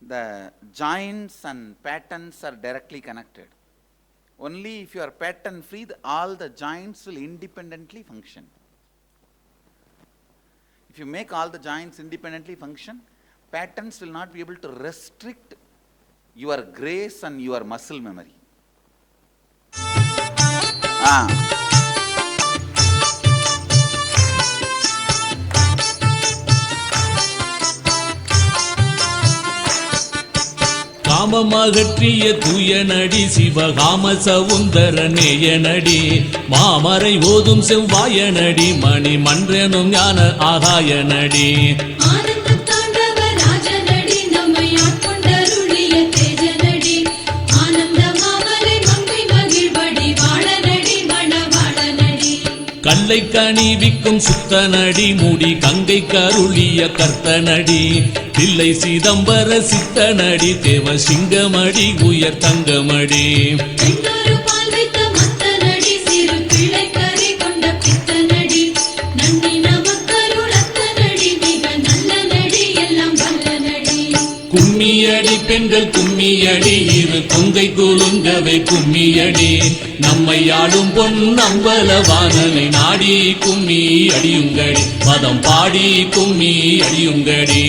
the joints and patterns are directly connected. Only if you are pattern free, all the joints will independently function. If you make all the joints independently function, patterns will not be able to restrict your grace and your muscle memory. காமமகற்றிய தூயனடி சிவகாம சவுந்தர நேயனடி மாமரை ஓதும் செவ்வாயனடி மணி மன்றனும் ஞான ஆகாயனடி கல்லை கணிவிக்கும் சுத்தனடி முடி கங்கை கருளிய கர்த்தனடி தில்லை சிதம்பர சித்தனடி தேவ சிங்கமடி உயர் தங்கமடி கும்மியடி பெண்கள் கும்மியடி இரு கொங்கை குலுங்கவை கும்மியடி நம்மை ஆளும் பொன் அம்பலவானனை நாடி கும்மி அடியுங்கடி பதம் பாடி கும்மி அடியுங்கடி